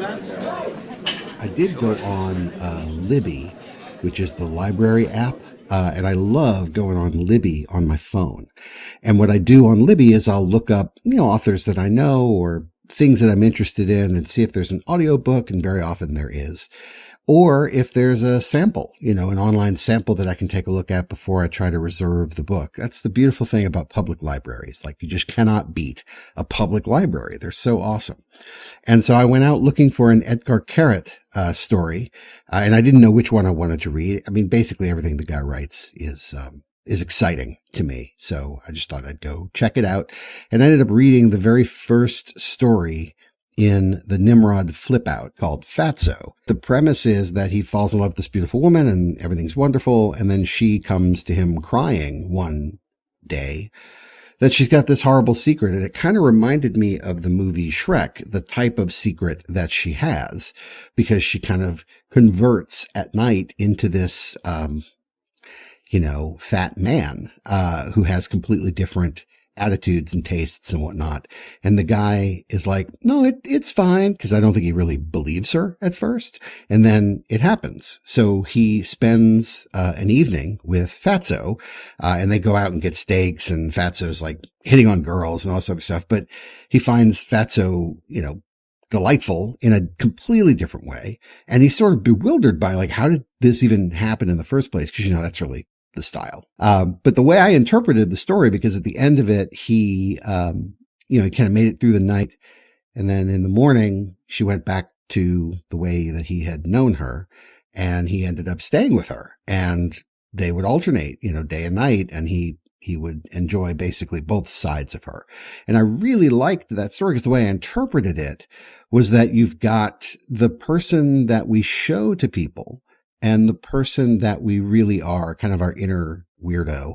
I did go on Libby, which is the library app, and I love going on Libby on my phone. And what I do on Libby is I'll look up, authors that I know or things that I'm interested in and see if there's an audiobook, and very often there is. Or if there's a sample, an online sample that I can take a look at before I try to reserve the book. That's the beautiful thing about public libraries. Like, you just cannot beat a public library. They're so awesome. And so I went out looking for an Edgar Carrot story, and I didn't know which one I wanted to read. I mean, basically everything the guy writes is exciting to me. So I just thought I'd go check it out. And I ended up reading the very first story in the Nimrod flip out called Fatso. The premise is that he falls in love with this beautiful woman and everything's wonderful. And then she comes to him crying one day that she's got this horrible secret. And it kind of reminded me of the movie Shrek, the type of secret that she has, because she kind of converts at night into this, fat man, who has completely different attitudes and tastes and whatnot. And the guy is like, no, it's fine. Cause I don't think he really believes her at first. And then it happens. So he spends an evening with Fatso, and they go out and get steaks, and Fatso's like hitting on girls and all this other stuff. But he finds Fatso, delightful in a completely different way. And he's sort of bewildered by, like, how did this even happen in the first place? Cause that's really the style. But the way I interpreted the story, because at the end of it, he kind of made it through the night. And then in the morning, she went back to the way that he had known her, and he ended up staying with her, and they would alternate, day and night. And he would enjoy basically both sides of her. And I really liked that story, because the way I interpreted it was that you've got the person that we show to people and the person that we really are, kind of our inner weirdo.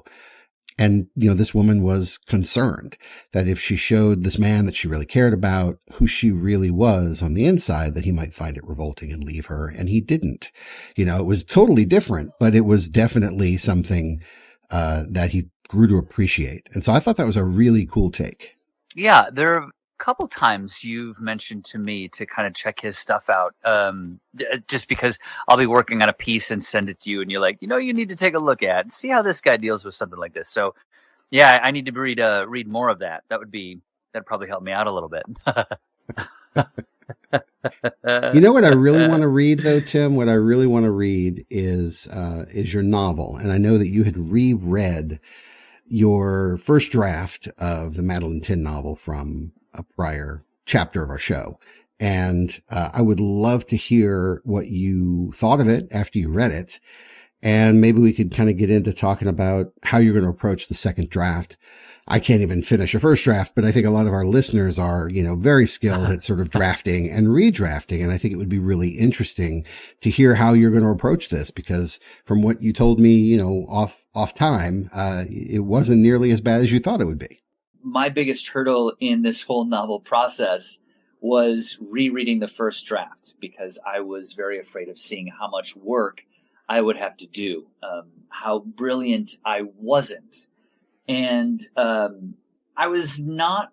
And, this woman was concerned that if she showed this man that she really cared about who she really was on the inside, that he might find it revolting and leave her. And he didn't. It was totally different, but it was definitely something that he grew to appreciate. And so I thought that was a really cool take. Yeah, there are a couple times you've mentioned to me to kind of check his stuff out, just because I'll be working on a piece and send it to you, and you're like, you need to take a look at and see how this guy deals with something like this. So yeah, I need to read more of that. That'd probably help me out a little bit. What I really want to read, though, Tim? What I really want to read is your novel. And I know that you had reread your first draft of the Madeline Tin novel from a prior chapter of our show. And I would love to hear what you thought of it after you read it. And maybe we could kind of get into talking about how you're going to approach the second draft. I can't even finish a first draft, but I think a lot of our listeners are, very skilled at sort of drafting and redrafting. And I think it would be really interesting to hear how you're going to approach this, because from what you told me, off time, it wasn't nearly as bad as you thought it would be. My biggest hurdle in this whole novel process was rereading the first draft, because I was very afraid of seeing how much work I would have to do, how brilliant I wasn't. And I was not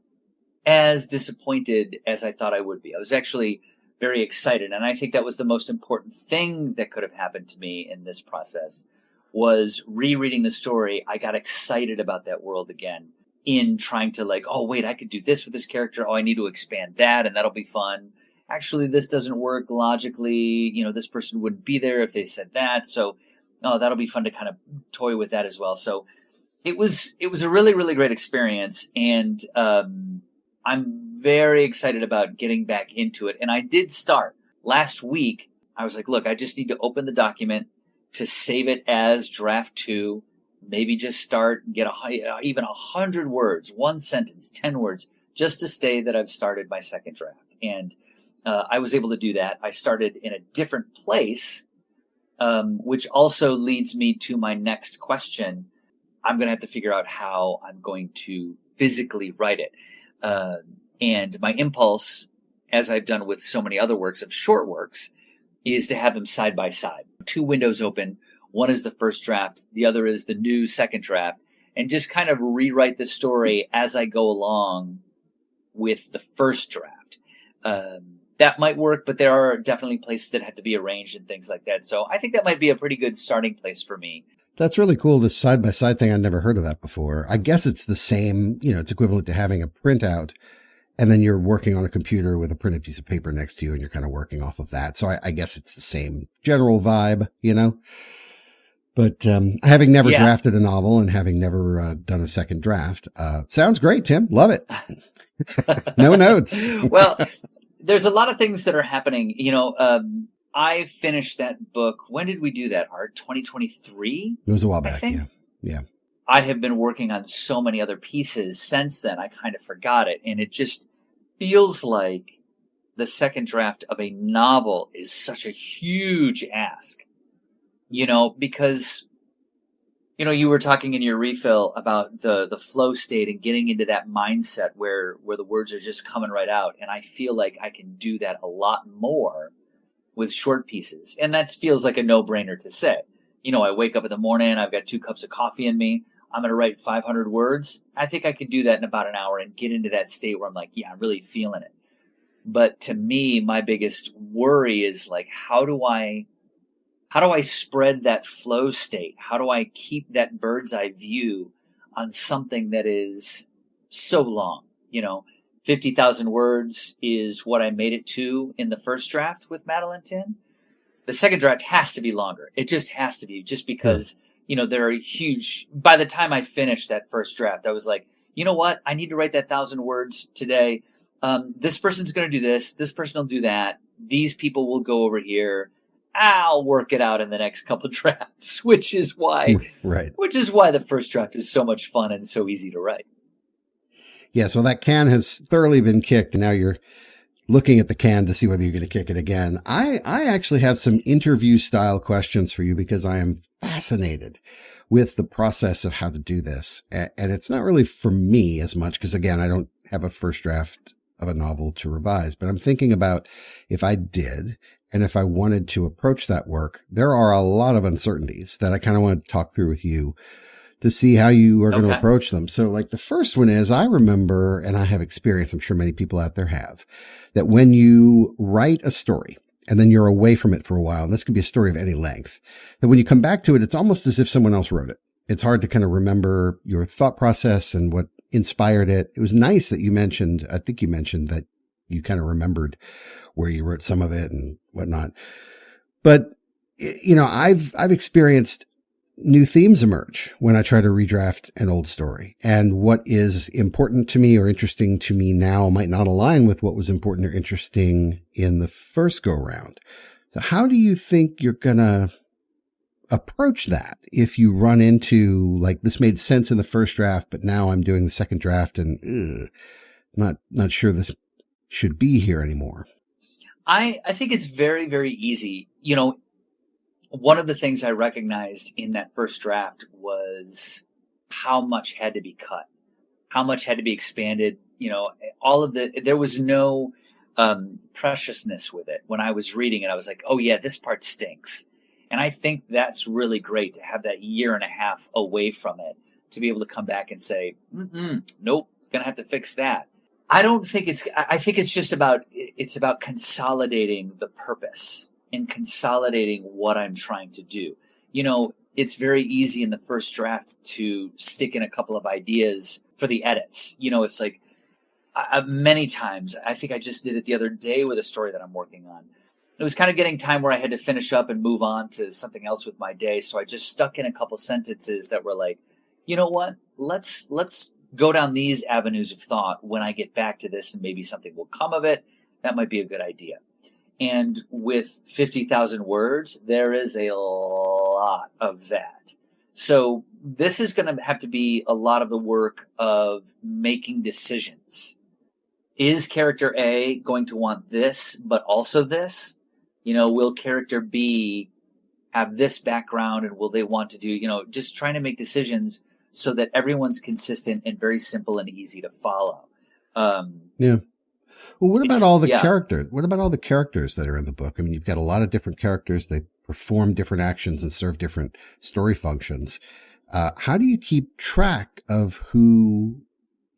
as disappointed as I thought I would be. I was actually very excited. And I think that was the most important thing that could have happened to me in this process, was rereading the story. I got excited about that world again, in trying to oh, wait, I could do this with this character. Oh, I need to expand that, and that'll be fun. Actually, this doesn't work logically. This person wouldn't be there if they said that. So, that'll be fun to kind of toy with that as well. So it was a really, really great experience. And I'm very excited about getting back into it. And I did start last week. I was like, look, I just need to open the document to save it as draft 2. Maybe just start and get even 100 words, 1 sentence, 10 words, just to say that I've started my second draft. And I was able to do that. I started in a different place, which also leads me to my next question. I'm going to have to figure out how I'm going to physically write it. And my impulse, as I've done with so many other works of short works, is to have them side by side. 2 windows open. One is the first draft. The other is the new second draft. And just kind of rewrite the story as I go along with the first draft. that might work, but there are definitely places that have to be arranged and things like that. So I think that might be a pretty good starting place for me. That's really cool. This side-by-side thing, I'd never heard of that before. I guess it's the same, it's equivalent to having a printout and then you're working on a computer with a printed piece of paper next to you and you're kind of working off of that. So I guess it's the same general vibe, But having never drafted a novel and having never done a second draft, sounds great, Tim. Love it. No notes. Well, there's a lot of things that are happening. I finished that book. When did we do that, Art? 2023? It was a while back, I think? Yeah. I have been working on so many other pieces since then. I kind of forgot it. And it just feels like the second draft of a novel is such a huge ask. Because, you were talking in your refill about the flow state and getting into that mindset where the words are just coming right out. And I feel like I can do that a lot more with short pieces. And that feels like a no-brainer to say. I wake up in the morning, I've got 2 cups of coffee in me. I'm going to write 500 words. I think I can do that in about an hour and get into that state where I'm like, yeah, I'm really feeling it. But to me, my biggest worry is like, how do I spread that flow state? How do I keep that bird's eye view on something that is so long? 50,000 words is what I made it to in the first draft with Madeline Tin. The second draft has to be longer. It just has to be, just because, there are huge, by the time I finished that first draft, I was like, you know what? I need to write that 1,000 words today. This person's going to do this. This person will do that. These people will go over here. I'll work it out in the next couple of drafts, which is why the first draft is so much fun and so easy to write. Yes, well, that can has thoroughly been kicked, and now you're looking at the can to see whether you're going to kick it again. I actually have some interview style questions for you because I am fascinated with the process of how to do this. And it's not really for me as much because, again, I don't have a first draft of a novel to revise, but I'm thinking about if I did and if I wanted to approach that work, there are a lot of uncertainties that I kind of want to talk through with you to see how you are going to approach them. So like the first one is, I remember, and I have experience, I'm sure many people out there have, that when you write a story and then you're away from it for a while, and this could be a story of any length, that when you come back to it, it's almost as if someone else wrote it. It's hard to kind of remember your thought process and what inspired it. It was nice that I think you mentioned that you kind of remembered where you wrote some of it and whatnot. But, I've experienced new themes emerge when I try to redraft an old story. And what is important to me or interesting to me now might not align with what was important or interesting in the first go round. So how do you think you're going to approach that if you run into like, this made sense in the first draft, but now I'm doing the second draft and not sure this should be here anymore? I think it's very, very easy. One of the things I recognized in that first draft was how much had to be cut, how much had to be expanded. There was no preciousness with it. When I was reading it, I was like, oh yeah, this part stinks. And I think that's really great to have that year and a half away from it, to be able to come back and say, nope, gonna have to fix that. I think it's just about consolidating the purpose and consolidating what I'm trying to do. It's very easy in the first draft to stick in a couple of ideas for the edits. It's like many times, I think I just did it the other day with a story that I'm working on. It was kind of getting time where I had to finish up and move on to something else with my day. So I just stuck in a couple sentences that were like, you know what, let's go down these avenues of thought when I get back to this, and maybe something will come of it. That might be a good idea. And with 50,000 words, there is a lot of that. So this is going to have to be a lot of the work of making decisions. Is character A going to want this, but also this? Will character B have this background, and will they want to do, just trying to make decisions so that everyone's consistent and very simple and easy to follow. Yeah. Well, what about all the characters? What about all the characters that are in the book? I mean, you've got a lot of different characters. They perform different actions and serve different story functions. How do you keep track of who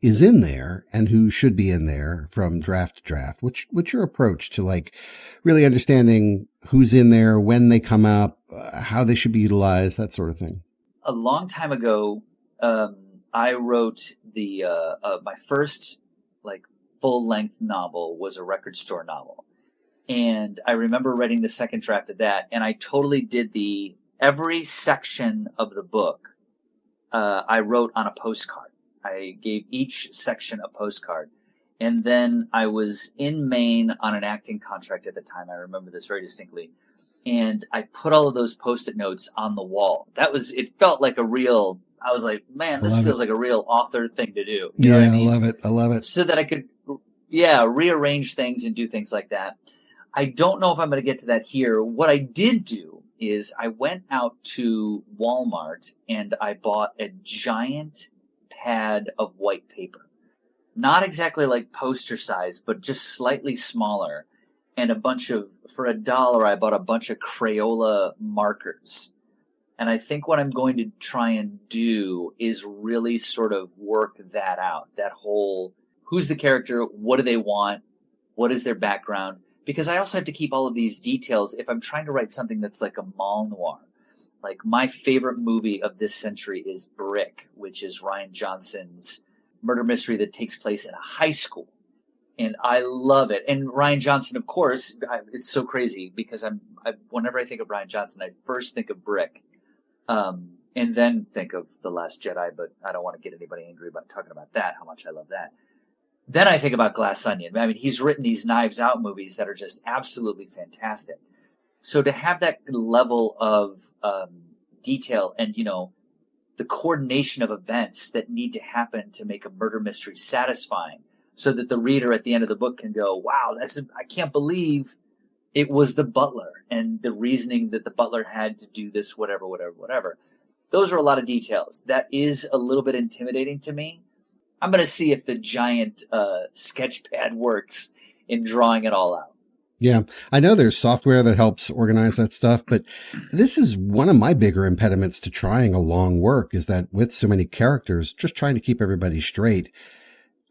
is in there and who should be in there from draft to draft? What's your approach to like really understanding who's in there, when they come up, how they should be utilized, that sort of thing? A long time ago, I wrote my first like full length novel was a record store novel. And I remember writing the second draft of that, and I totally did every section of the book, I wrote on a postcard. I gave each section a postcard. And then I was in Maine on an acting contract at the time. I remember this very distinctly. And I put all of those Post-it notes on the wall. It felt like I was like, man, this feels like a real author thing to do. You know what I mean? I love it. So that I could, rearrange things and do things like that. I don't know if I'm going to get to that here. What I did do is I went out to Walmart and I bought a giant pad of white paper. Not exactly like poster size, but just slightly smaller. And for $1, I bought a bunch of Crayola markers. And I think what I'm going to try and do is really sort of work that out. That whole, who's the character? What do they want? What is their background? Because I also have to keep all of these details if I'm trying to write something that's like a mal noir. Like my favorite movie of this century is Brick, which is Rian Johnson's murder mystery that takes place in a high school. And I love it. And Rian Johnson, of course, it's so crazy because whenever I think of Rian Johnson, I first think of Brick, and then think of The Last Jedi, but I don't want to get anybody angry about talking about that, how much I love that. Then I think about Glass Onion. I mean, he's written these Knives Out movies that are just absolutely fantastic. So to have that level of detail and, the coordination of events that need to happen to make a murder mystery satisfying so that the reader at the end of the book can go, wow, I can't believe it was the butler and the reasoning that the butler had to do this, whatever. Those are a lot of details. That is a little bit intimidating to me. I'm going to see if the giant sketch pad works in drawing it all out. Yeah, I know there's software that helps organize that stuff, but this is one of my bigger impediments to trying a long work is that with so many characters, just trying to keep everybody straight,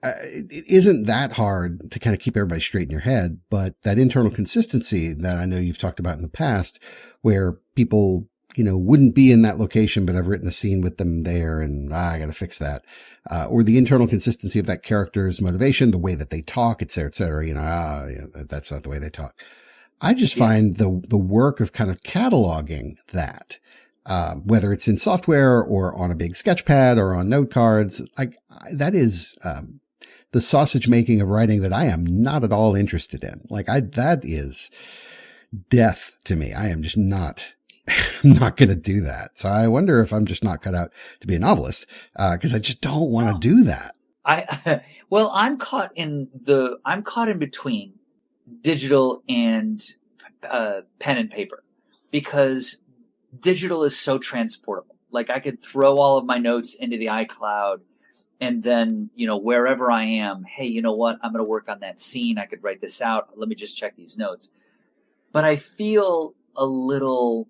it isn't that hard to kind of keep everybody straight in your head, but that internal consistency that I know you've talked about in the past where people, wouldn't be in that location, but I've written a scene with them there and I got to fix that. Or the internal consistency of that character's motivation, the way that they talk, et cetera, that's not the way they talk. I just find the work of kind of cataloging that, whether it's in software or on a big sketch pad or on note cards, that is, the sausage making of writing that I am not at all interested in. That is death to me. I am just I'm not going to do that. So I wonder if I'm just not cut out to be a novelist, because I just don't want to do that. I'm caught in between digital and pen and paper because digital is so transportable. Like I could throw all of my notes into the iCloud and then, wherever I am, hey, you know what? I'm going to work on that scene. I could write this out. Let me just check these notes. But I feel a little,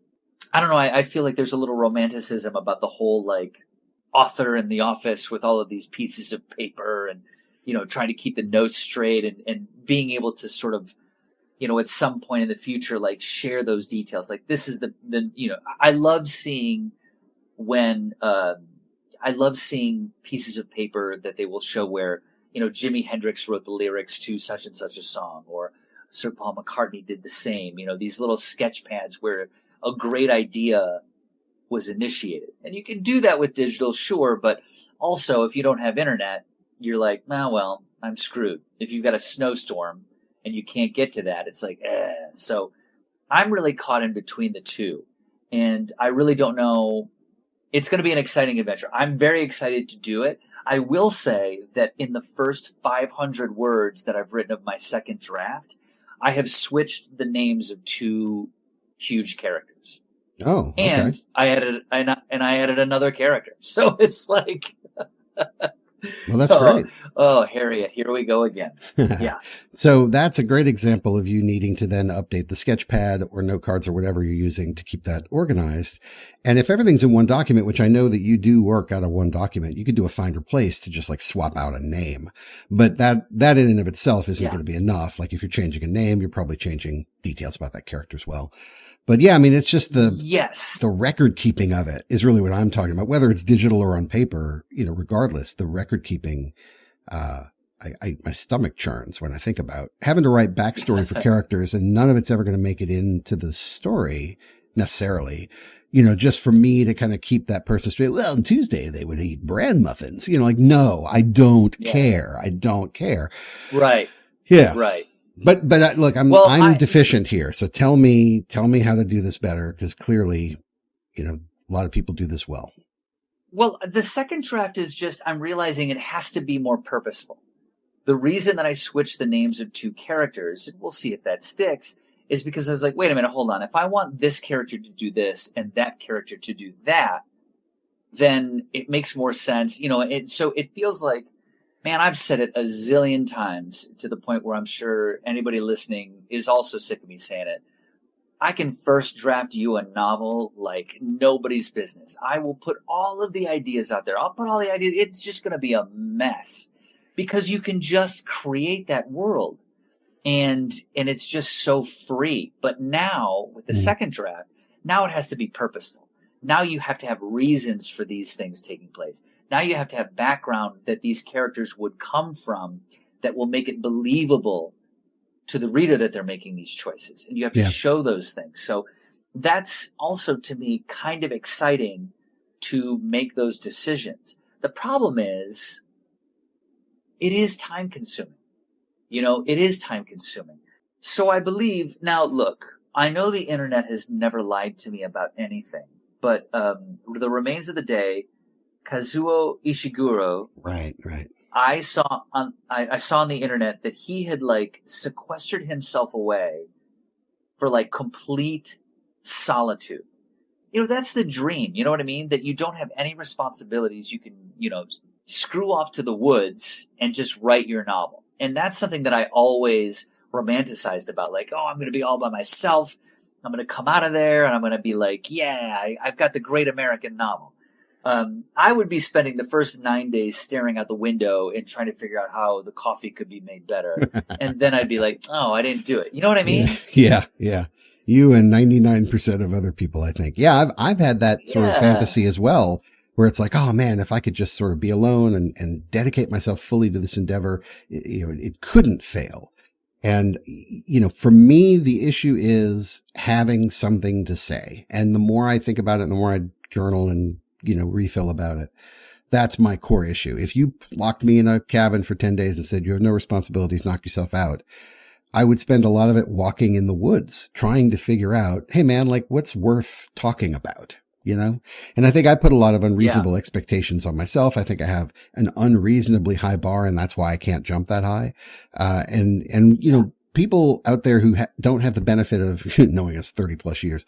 I don't know. I feel like there's a little romanticism about the whole like author in the office with all of these pieces of paper and, trying to keep the notes straight and being able to sort of, at some point in the future, like share those details. Like this is I love seeing pieces of paper that they will show where, Jimi Hendrix wrote the lyrics to such and such a song or Sir Paul McCartney did the same, these little sketch pads where a great idea was initiated. And you can do that with digital, sure, but also if you don't have internet, you're like, well, I'm screwed. If you've got a snowstorm and you can't get to that, it's like, So I'm really caught in between the two. And I really don't know. It's going to be an exciting adventure. I'm very excited to do it. I will say that in the first 500 words that I've written of my second draft, I have switched the names of two huge characters. Oh, okay. And I added another character. So it's like Well, that's Oh, great. oh, Harriet, here we go again. Yeah. So that's a great example of you needing to then update the sketch pad or note cards or whatever you're using to keep that organized. And if everything's in one document, which I know that you do work out of one document, you could do a find replace to just like swap out a name. But that in and of itself isn't Yeah. going to be enough. Like if you're changing a name, you're probably changing details about that character as well. But yeah, I mean, it's just Yes. the record keeping of it is really what I'm talking about, whether it's digital or on paper, regardless, the record keeping, my stomach churns when I think about having to write backstory for characters and none of it's ever going to make it into the story necessarily, just for me to kind of keep that person straight. Well, on Tuesday they would eat bran muffins, like, no, I don't care. I don't care. Right. Yeah. Right. But look, I'm deficient here. So tell me how to do this better. Cause clearly, a lot of people do this well. Well, the second draft is just, I'm realizing it has to be more purposeful. The reason that I switched the names of two characters, and we'll see if that sticks, is because I was like, wait a minute, hold on. If I want this character to do this and that character to do that, then it makes more sense. So it feels like, man, I've said it a zillion times to the point where I'm sure anybody listening is also sick of me saying it. I can first draft you a novel like nobody's business. I will put all of the ideas out there. I'll put all the ideas. It's just going to be a mess because you can just create that world and it's just so free. But now with the second draft, now it has to be purposeful. Now you have to have reasons for these things taking place. Now you have to have background that these characters would come from that will make it believable to the reader that they're making these choices. And you have to show those things. So that's also, to me, kind of exciting to make those decisions. The problem is, it is time consuming. It is time consuming. So I believe, now look, I know the internet has never lied to me about anything. But The Remains of the Day, Kazuo Ishiguro. Right. I saw on the internet that he had sequestered himself away for complete solitude. That's the dream. You know what I mean? That you don't have any responsibilities. You can, screw off to the woods and just write your novel. And that's something that I always romanticized about. I'm going to be all by myself. I'm going to come out of there and I'm going to be I've got the great American novel. I would be spending the first 9 days staring out the window and trying to figure out how the coffee could be made better. And then I'd be oh, I didn't do it. You know what I mean? Yeah. You and 99% of other people, I think. Yeah, I've had that sort of fantasy as well, where it's oh man, if I could just sort of be alone and dedicate myself fully to this endeavor, it couldn't fail. And, for me, the issue is having something to say. And the more I think about it, the more I journal and, refill about it. That's my core issue. If you locked me in a cabin for 10 days and said, you have no responsibilities, knock yourself out, I would spend a lot of it walking in the woods, trying to figure out, hey man, what's worth talking about? And I think I put a lot of unreasonable expectations on myself. I think I have an unreasonably high bar and that's why I can't jump that high. People out there who don't have the benefit of knowing us 30 plus years,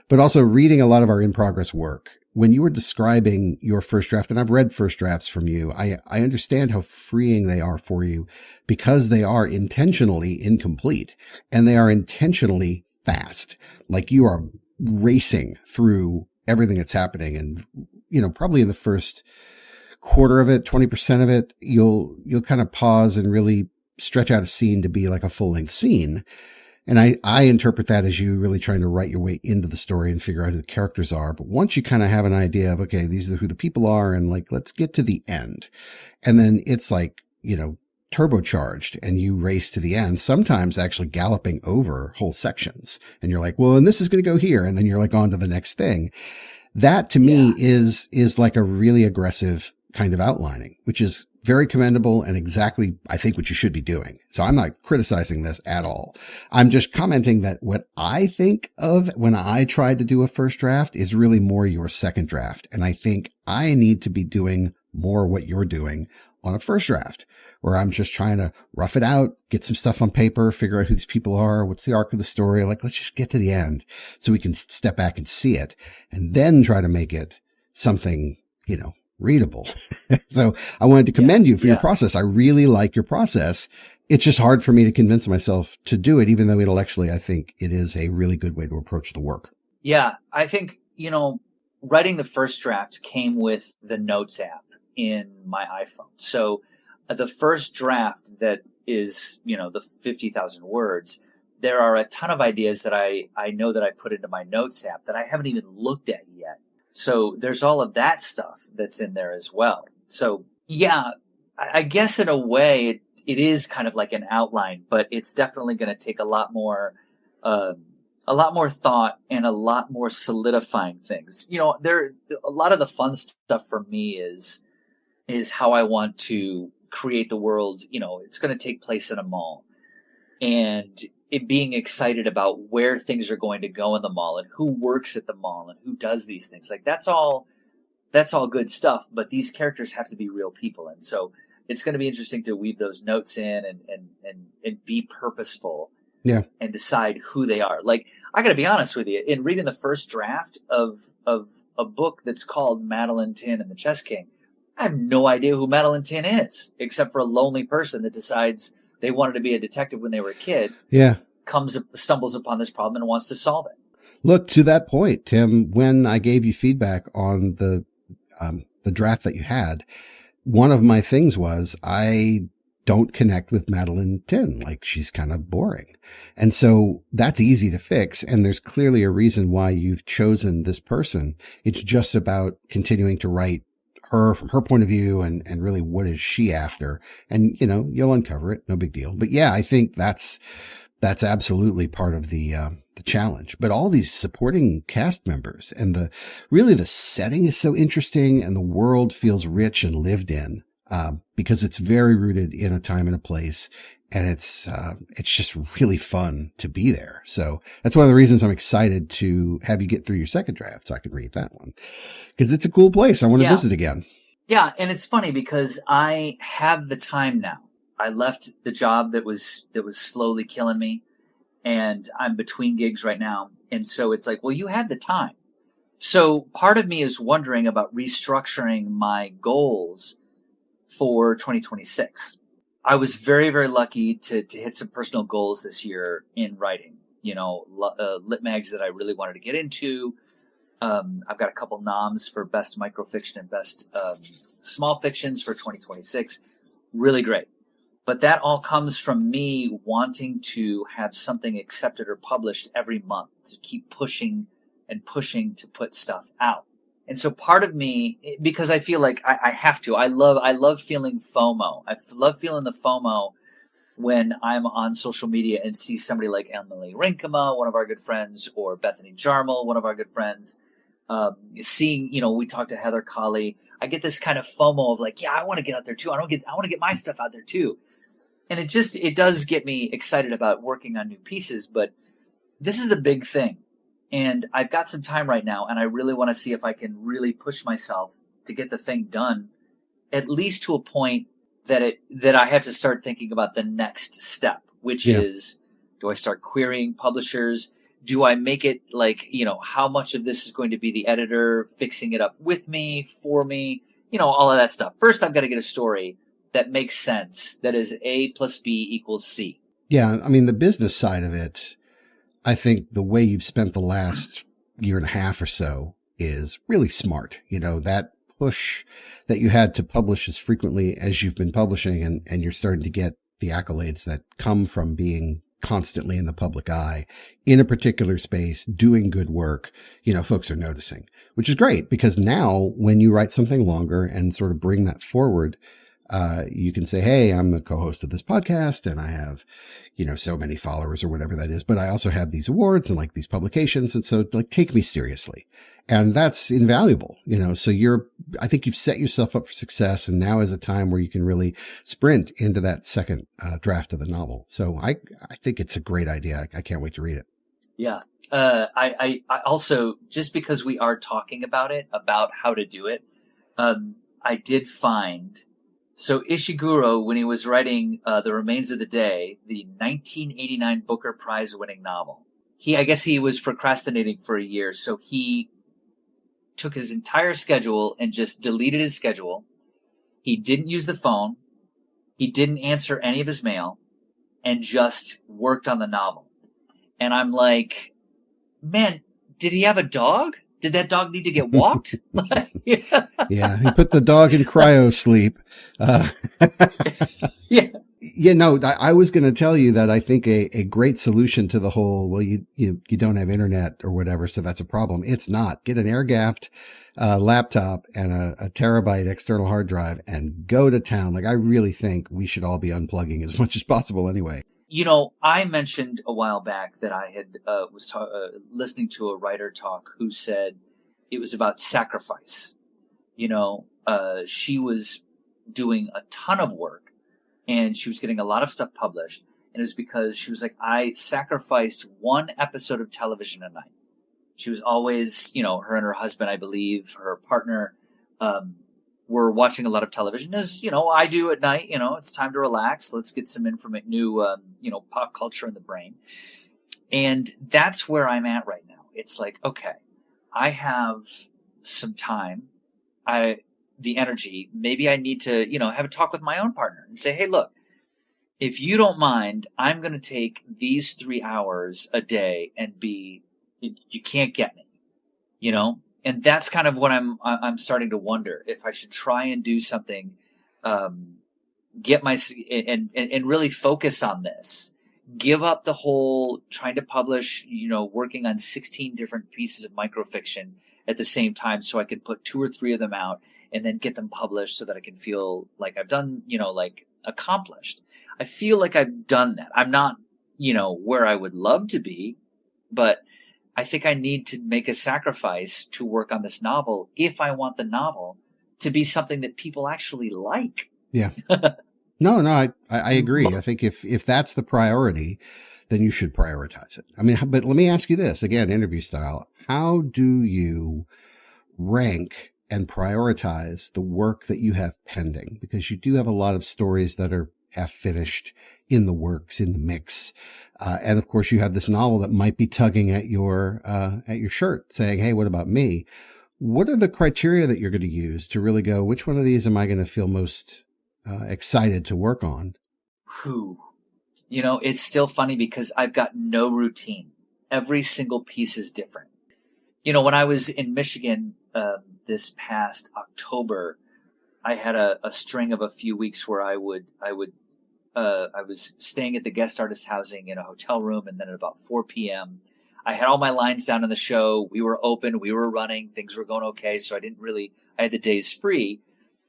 but also reading a lot of our in progress work. When you were describing your first draft, and I've read first drafts from you, I understand how freeing they are for you because they are intentionally incomplete and they are intentionally fast. You are racing through everything that's happening. And, probably in the first quarter of it, 20% of it, you'll kind of pause and really stretch out a scene to be a full length scene. And I interpret that as you really trying to write your way into the story and figure out who the characters are. But once you kind of have an idea of, okay, these are who the people are and let's get to the end. And then it's turbocharged and you race to the end, sometimes actually galloping over whole sections. And you're well, and this is going to go here. And then you're on to the next thing. That to me is a really aggressive kind of outlining, which is very commendable and exactly, I think, what you should be doing. So I'm not criticizing this at all. I'm just commenting that what I think of when I tried to do a first draft is really more your second draft. And I think I need to be doing more what you're doing on a first draft, where I'm just trying to rough it out, get some stuff on paper, figure out who these people are, what's the arc of the story. Let's just get to the end so we can step back and see it and then try to make it something, readable. So I wanted to commend you for your yeah. process. I really like your process. It's just hard for me to convince myself to do it, even though intellectually I think it is a really good way to approach the work. Yeah, I think, writing the first draft came with the Notes app in my iPhone. So the first draft that is, the 50,000 words, there are a ton of ideas that I know that I put into my Notes app that I haven't even looked at yet. So there's all of that stuff that's in there as well. So yeah, I guess in a way it is kind of like an outline, but it's definitely going to take a lot more thought and a lot more solidifying things. A lot of the fun stuff for me is how I want to create the world. It's going to take place in a mall, and it being excited about where things are going to go in the mall and who works at the mall and who does these things. Like that's all good stuff, but these characters have to be real people. And so it's going to be interesting to weave those notes in and be purposeful. Yeah. And decide who they are. Like, I got to be honest with you, in reading the first draft of a book that's called Madeline Tin and the Chess King, I have no idea who Madeline Tin is, except for a lonely person that decides they wanted to be a detective when they were a kid. Yeah. Stumbles upon this problem and wants to solve it. Look, to that point, Tim, when I gave you feedback on the draft that you had, one of my things was I don't connect with Madeline Tin. Like, she's kind of boring. And so that's easy to fix. And there's clearly a reason why you've chosen this person. It's just about continuing to write her from her point of view and really what is she after? And, you'll uncover it. No big deal. But yeah, I think that's absolutely part of the challenge. But all these supporting cast members and the setting is so interesting and the world feels rich and lived in. Because it's very rooted in a time and a place, and it's just really fun to be there. So that's one of the reasons I'm excited to have you get through your second draft so I can read that one, because it's a cool place. I want to visit again. Yeah. And it's funny because I have the time now. I left the job that was slowly killing me, and I'm between gigs right now. And so it's like, well, you have the time. So part of me is wondering about restructuring my goals for 2026. I was very, very lucky to hit some personal goals this year in writing. Lit mags that I really wanted to get into. I've got a couple noms for best microfiction and best small fictions for 2026. Really great. But that all comes from me wanting to have something accepted or published every month, to keep pushing and pushing to put stuff out. And so part of me, because I feel like I have to, I love feeling FOMO. I love feeling the FOMO when I'm on social media and see somebody like Emily Rinkema, one of our good friends, or Bethany Jarmel, one of our good friends, seeing, we talked to Heather Colley. I get this kind of FOMO of like, yeah, I want to get out there too. I want to get my stuff out there too. And it does get me excited about working on new pieces, but this is the big thing. And I've got some time right now, and I really want to see if I can really push myself to get the thing done, at least to a point that I have to start thinking about the next step, which is, do I start querying publishers? Do I make it like, how much of this is going to be the editor fixing it up with me, for me, all of that stuff. First, I've got to get a story that makes sense, that is A plus B equals C. Yeah, I mean, the business side of it, I think the way you've spent the last year and a half or so is really smart. That push that you had to publish as frequently as you've been publishing, and you're starting to get the accolades that come from being constantly in the public eye in a particular space, doing good work. Folks are noticing, which is great, because now when you write something longer and sort of bring that forward, you can say, hey, I'm the co-host of this podcast and I have, so many followers or whatever that is, but I also have these awards and like these publications. And so like, take me seriously. And that's invaluable, so I think you've set yourself up for success. And now is a time where you can really sprint into that second draft of the novel. So I think it's a great idea. I can't wait to read it. Yeah. I also, just because we are talking about how to do it, I did find, so Ishiguro, when he was writing The Remains of the Day, the 1989 Booker Prize winning novel, I guess he was procrastinating for a year. So he took his entire schedule and just deleted his schedule. He didn't use the phone. He didn't answer any of his mail and just worked on the novel. And I'm like, man, did he have a dog? Did that dog need to get walked? Yeah, he put the dog in cryo sleep. Yeah. Yeah, no, I was going to tell you that I think a great solution to the whole, well, you don't have internet or whatever, so that's a problem. It's not. Get an air-gapped laptop and a terabyte external hard drive and go to town. Like, I really think we should all be unplugging as much as possible anyway. You know, I mentioned a while back that I had was listening to a writer talk who said it was about sacrifice. You know, she was doing a ton of work and she was getting a lot of stuff published. And it was because she was like, I sacrificed one episode of television a night. She was always, you know, her and her husband, I believe, her partner, were watching a lot of television, as, you know, I do at night. You know, it's time to relax. Let's get some new, you know, pop culture in the brain. And that's where I'm at right now. It's like, okay, I have some time. The energy, maybe I need to, you know, have a talk with my own partner and say, hey, look, if you don't mind, I'm going to take these 3 hours a day and you can't get me, you know? And that's kind of what I'm starting to wonder if I should try and do something, get my, and really focus on this, give up the whole trying to publish, you know, working on 16 different pieces of microfiction at the same time so I can put 2 or 3 of them out and then get them published so that I can feel like I've done, you know, like accomplished. I feel like I've done that. I'm not, you know, where I would love to be, but I think I need to make a sacrifice to work on this novel if I want the novel to be something that people actually like. Yeah. No, I agree. I think if that's the priority, then you should prioritize it. I mean, but let me ask you this again, interview style. How do you rank and prioritize the work that you have pending? Because you do have a lot of stories that are half finished, in the works, in the mix. And of course you have this novel that might be tugging at your shirt saying, hey, what about me? What are the criteria that you're going to use to really go, which one of these am I going to feel most excited to work on? Whew. You know, it's still funny because I've got no routine. Every single piece is different. You know, when I was in Michigan this past October, I had a string of a few weeks where I was staying at the guest artist housing in a hotel room, and then at about 4 p.m., I had all my lines down in the show. We were open, we were running, things were going okay, so I had the days free,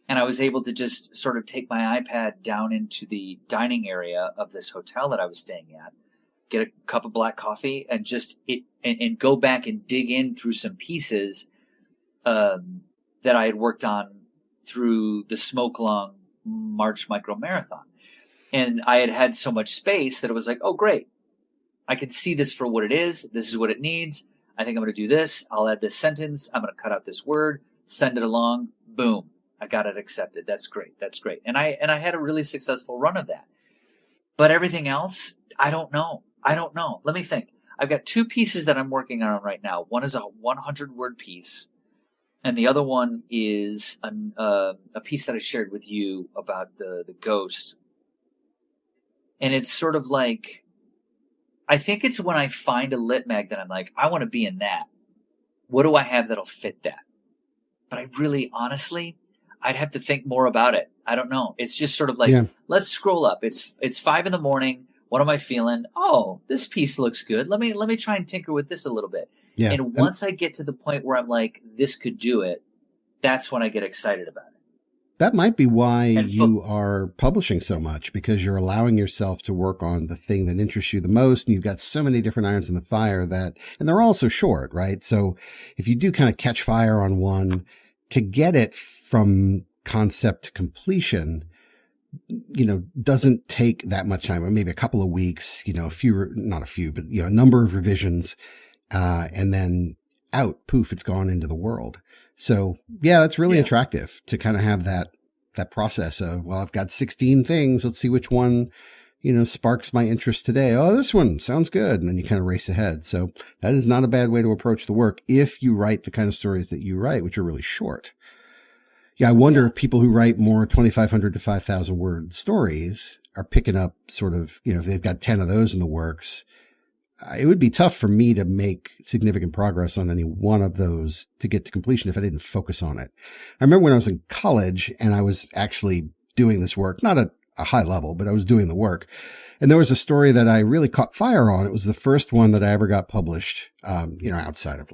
and I was able to just sort of take my iPad down into the dining area of this hotel that I was staying at, get a cup of black coffee, and and go back and dig in through some pieces that I had worked on through the Smoke Long March Micro Marathon. And I had so much space that it was like, oh, great. I can see this for what it is. This is what it needs. I think I'm going to do this. I'll add this sentence. I'm going to cut out this word, send it along. Boom. I got it accepted. That's great. That's great. And I had a really successful run of that. But everything else, I don't know. Let me think. I've got 2 pieces that I'm working on right now. One is a 100-word piece, and the other one is a piece that I shared with you about the ghost. And it's sort of like, I think it's when I find a lit mag that I'm like, I want to be in that. What do I have that'll fit that? But I really, honestly, I'd have to think more about it. I don't know. It's just sort of like, Let's scroll up. It's 5 a.m. What am I feeling? Oh, this piece looks good. Let me try and tinker with this a little bit. Yeah. And once I get to the point where I'm like, this could do it, that's when I get excited about it. That might be why you are publishing so much, because you're allowing yourself to work on the thing that interests you the most. And you've got so many different irons in the fire and they're all so short, right? So if you do kind of catch fire on one, to get it from concept to completion, you know, doesn't take that much time, or maybe a couple of weeks, you know, a number of revisions, and then poof, it's gone into the world. So yeah, that's really attractive to kind of have that process of, well, I've got 16 things. Let's see which one, sparks my interest today. Oh, this one sounds good. And then you kind of race ahead. So that is not a bad way to approach the work if you write the kind of stories that you write, which are really short. Yeah, I wonder if people who write more 2,500 to 5,000 word stories are picking up sort of, if they've got 10 of those in the works. It would be tough for me to make significant progress on any one of those to get to completion if I didn't focus on it. I remember when I was in college and I was actually doing this work, not at a high level, but I was doing the work. And there was a story that I really caught fire on. It was the first one that I ever got published, outside of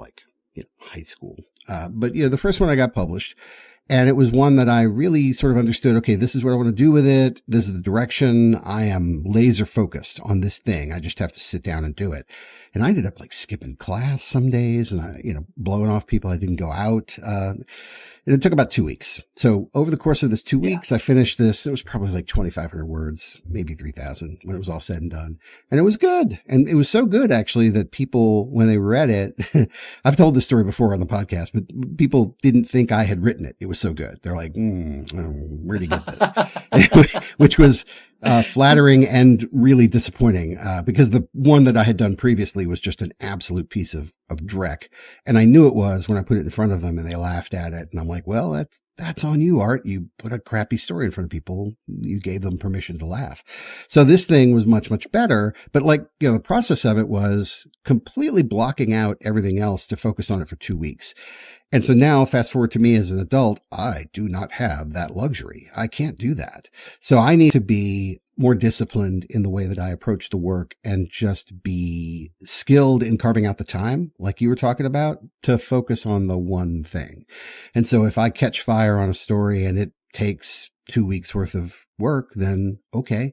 high school. But the first one I got published. And it was one that I really sort of understood, okay, this is what I want to do with it. This is the direction. I am laser focused on this thing. I just have to sit down and do it. And I ended up skipping class some days and blowing off people. I didn't go out. And it took about 2 weeks. So over the course of this 2 weeks, I finished this. It was probably 2,500 words, maybe 3,000 when it was all said and done. And it was good. And it was so good, actually, that people, when they read it, I've told this story before on the podcast, but people didn't think I had written it. It was so good. They're like, where'd he get this? Which was flattering and really disappointing, because the one that I had done previously was just an absolute piece of dreck. And I knew it was when I put it in front of them and they laughed at it. And I'm like, well, that's on you, Art. You put a crappy story in front of people. You gave them permission to laugh. So this thing was much, much better. But the process of it was completely blocking out everything else to focus on it for 2 weeks. And so now, fast forward to me as an adult, I do not have that luxury. I can't do that. So I need to be more disciplined in the way that I approach the work and just be skilled in carving out the time, like you were talking about, to focus on the one thing. And so if I catch fire on a story and it takes 2 weeks worth of work, then okay,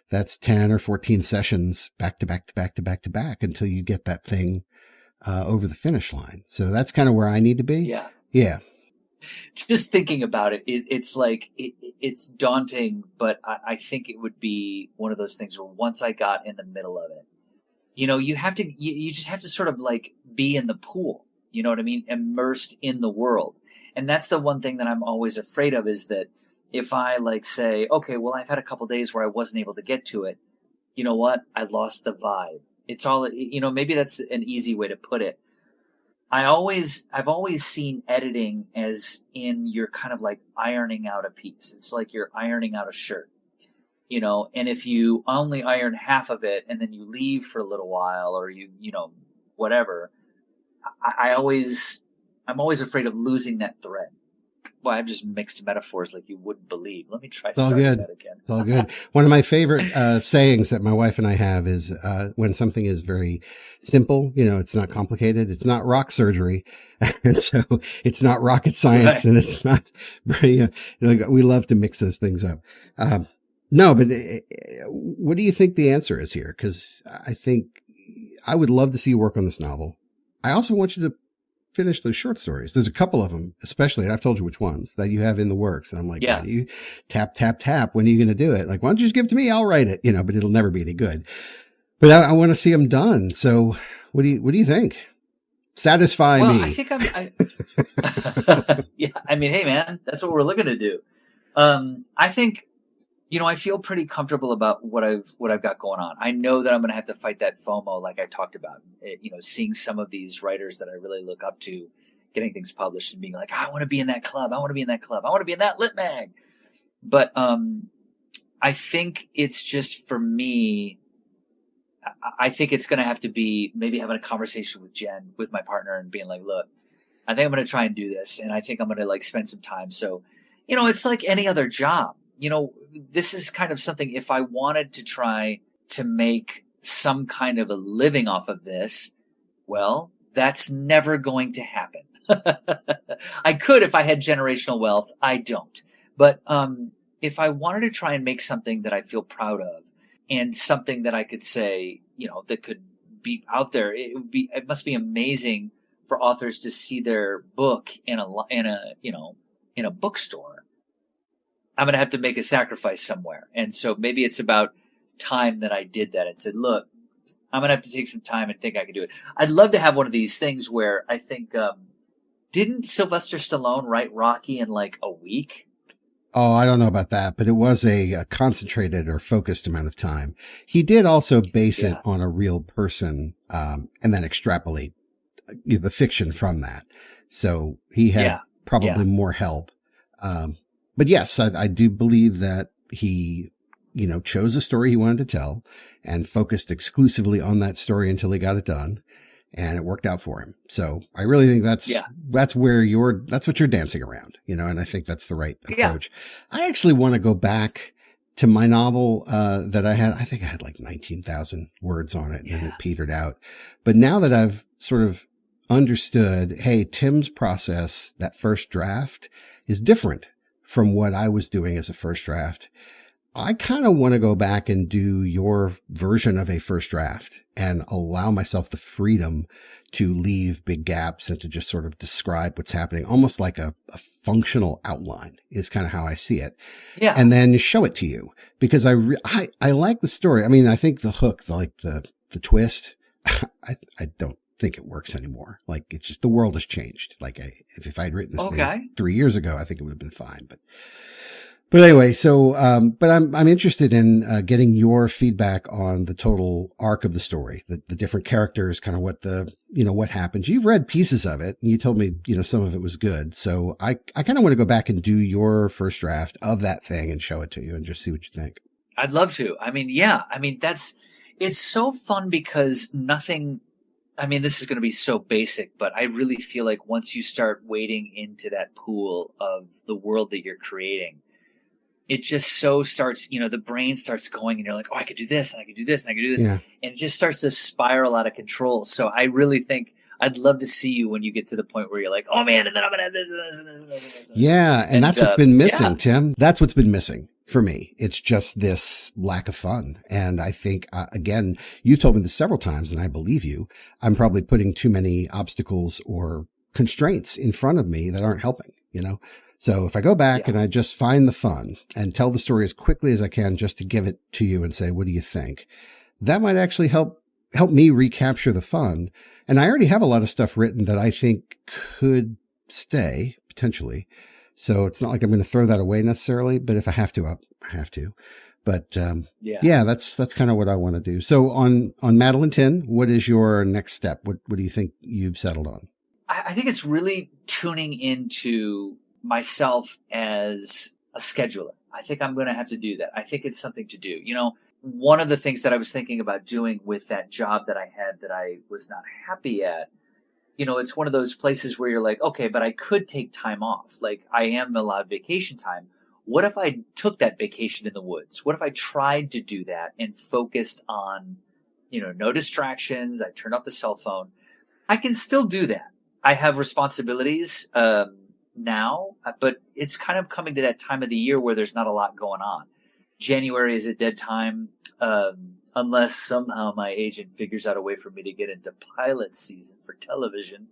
that's 10 or 14 sessions back to back to back to back to back until you get that thing over the finish line. So that's kind of where I need to be. Yeah. Just thinking about it, it's daunting, but I think it would be one of those things where once I got in the middle of it, you just have to sort of be in the pool. You know what I mean? Immersed in the world. And that's the one thing that I'm always afraid of, is that if I say, okay, well, I've had a couple days where I wasn't able to get to it. You know what? I lost the vibe. It's all, maybe that's an easy way to put it. I've always seen editing as in you're kind of ironing out a piece. It's like you're ironing out a shirt, and if you only iron half of it and then you leave for a little while or whatever, I'm always afraid of losing that thread. Well, I've just mixed metaphors like you wouldn't believe. Let me try starting that again. It's all good. One of my favorite sayings that my wife and I have is when something is very simple, it's not complicated, it's not rock surgery, and so it's not rocket science, right. And it's not very, we love to mix those things up. No, but what do you think the answer is here? Because I think I would love to see you work on this novel. I also want you to finish those short stories. There's a couple of them, especially, and I've told you which ones, that you have in the works. And I'm like, yeah, you tap, tap, tap. When are you going to do it? Why don't you just give it to me? I'll write it, but it'll never be any good. But I want to see them done. So what do you think? Satisfy me. I think yeah. I mean, hey man, that's what we're looking to do. I think, I feel pretty comfortable about what I've got going on. I know that I'm going to have to fight that FOMO, like I talked about. Seeing some of these writers that I really look up to, getting things published and being like, I want to be in that club. I want to be in that club. I want to be in that lit mag. But I think it's just, for me, I think it's going to have to be maybe having a conversation with Jen, with my partner, and being like, look, I think I'm going to try and do this, and I think I'm going to spend some time. So, it's like any other job. This is kind of something, if I wanted to try to make some kind of a living off of this, well, that's never going to happen. I could if I had generational wealth. I don't. But if I wanted to try and make something that I feel proud of, and something that I could say, that could be out there, it must be amazing for authors to see their book in a bookstore. I'm going to have to make a sacrifice somewhere. And so maybe it's about time that I did that and said, look, I'm going to have to take some time and think I can do it. I'd love to have one of these things where I think, didn't Sylvester Stallone write Rocky in a week? Oh, I don't know about that, but it was a concentrated or focused amount of time. He did also base it Yeah. on a real person, and then extrapolate the fiction from that. So he had Yeah. probably Yeah. more help. But yes, I do believe that he, chose a story he wanted to tell and focused exclusively on that story until he got it done. And it worked out for him. So I really think that's Yeah. what you're dancing around, and I think that's the right Yeah. approach. I actually want to go back to my novel, that I think I had like 19,000 words on it and then Yeah. it petered out. But now that I've sort of understood, hey, Tim's process, that first draft is different from what I was doing as a first draft. I kind of want to go back and do your version of a first draft and allow myself the freedom to leave big gaps and to just sort of describe what's happening, almost like a functional outline is kind of how I see it. Yeah. And then show it to you because I like the story. I mean, I think the hook, the twist, I don't think it works anymore. Like it's just, the world has changed. Like if I'd written this thing 3 years ago, I think it would have been fine, but anyway, so, but I'm interested in getting your feedback on the total arc of the story, the different characters, kind of what what happens. You've read pieces of it and you told me, some of it was good. So I kind of want to go back and do your first draft of that thing and show it to you and just see what you think. I'd love to. I mean, yeah. I mean, it's so fun because nothing, I mean, this is going to be so basic, but I really feel like once you start wading into that pool of the world that you're creating, it just so starts, the brain starts going and you're like, oh, I could do this and I could do this and I could do this. Yeah. And it just starts to spiral out of control. So I really think I'd love to see you when you get to the point where you're like, oh man, and then I'm going to have this and this and this and this and this. Yeah. And that's what's been missing, yeah. Tim. That's what's been missing for me. It's just this lack of fun. And I think, again, you've told me this several times and I believe you. I'm probably putting too many obstacles or constraints in front of me that aren't helping, So if I go back and I just find the fun and tell the story as quickly as I can just to give it to you and say, what do you think? That might actually help me recapture the fun. And I already have a lot of stuff written that I think could stay potentially. So it's not like I'm going to throw that away necessarily, but if I have to, I have to. But, yeah, that's kind of what I want to do. So on Madeline 10, what is your next step? What do you think you've settled on? I think it's really tuning into myself as a scheduler. I think I'm going to have to do that. I think it's something to do. One of the things that I was thinking about doing with that job that I had that I was not happy at, it's one of those places where you're like, okay, but I could take time off. Like I am allowed vacation time. What if I took that vacation in the woods? What if I tried to do that and focused on, no distractions? I turned off the cell phone. I can still do that. I have responsibilities, now, but it's kind of coming to that time of the year where there's not a lot going on. January is a dead time, unless somehow my agent figures out a way for me to get into pilot season for television.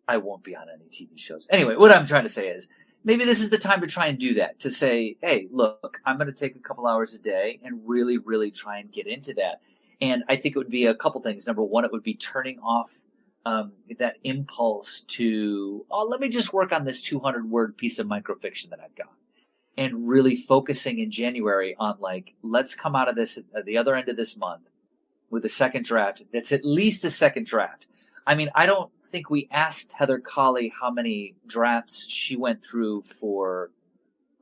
I won't be on any TV shows. Anyway, what I'm trying to say is maybe this is the time to try and do that, to say, hey, look, I'm going to take a couple hours a day and really, really try and get into that. And I think it would be a couple things. Number one, it would be turning off that impulse to, let me just work on this 200-word piece of microfiction that I've got. And really focusing in January on let's come out of this at the other end of this month with a second draft that's at least a second draft. I mean, I don't think we asked Heather Colley how many drafts she went through for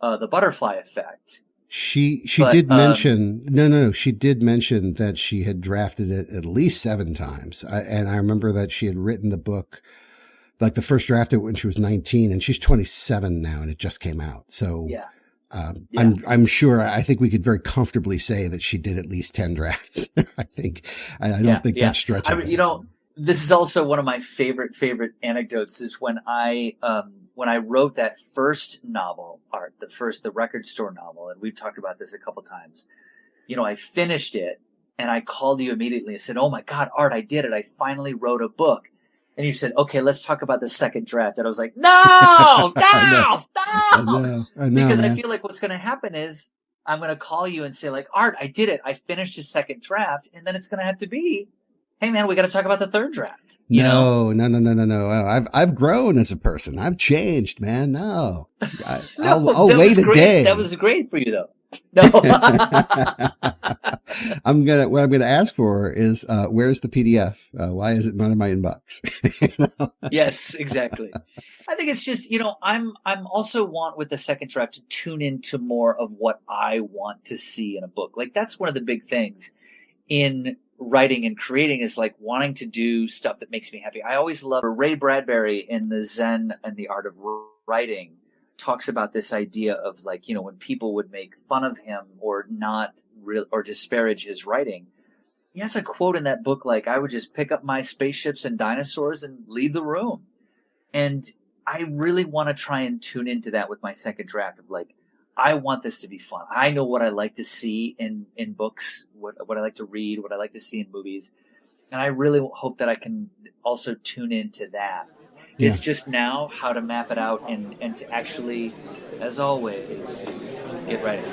the Butterfly Effect. She did mention, no, she did mention that she had drafted it at least 7 times. And I remember that she had written the book, like the first draft of it when she was 19 and she's 27 now and it just came out. So yeah. I'm sure, I think we could very comfortably say that she did at least 10 drafts. I don't think that's stretching. This is also one of my favorite anecdotes is when I wrote that first novel, Art, the record store novel, and we've talked about this a couple times. I finished it and I called you immediately and said, oh my God, Art, I did it. I finally wrote a book. And you said, okay, let's talk about the second draft. And I was like, no. I know, because man. I feel like what's going to happen is I'm going to call you and say Art, I did it. I finished the second draft. And then it's going to have to be hey man, we got to talk about the third draft. No. I've grown as a person. I've changed, man. No, I'll wait a day. That was great for you, though. No. What I'm gonna ask for is where's the PDF? Why is it not in my inbox? Yes, exactly. I think it's just, I'm also want with the second draft to tune into more of what I want to see in a book. Like that's one of the big things in writing and creating is like wanting to do stuff that makes me happy. I always love Ray Bradbury in the Zen and the Art of Writing talks about this idea of like, when people would make fun of him or not or disparage his writing. He has a quote in that book like, I would just pick up my spaceships and dinosaurs and leave the room. And I really want to try and tune into that with my second draft of like, I want this to be fun. I know what I like to see in books, what I like to read, what I like to see in movies. And I really hope that I can also tune into that. Yeah. It's just now how to map it out and to actually, as always, get writing.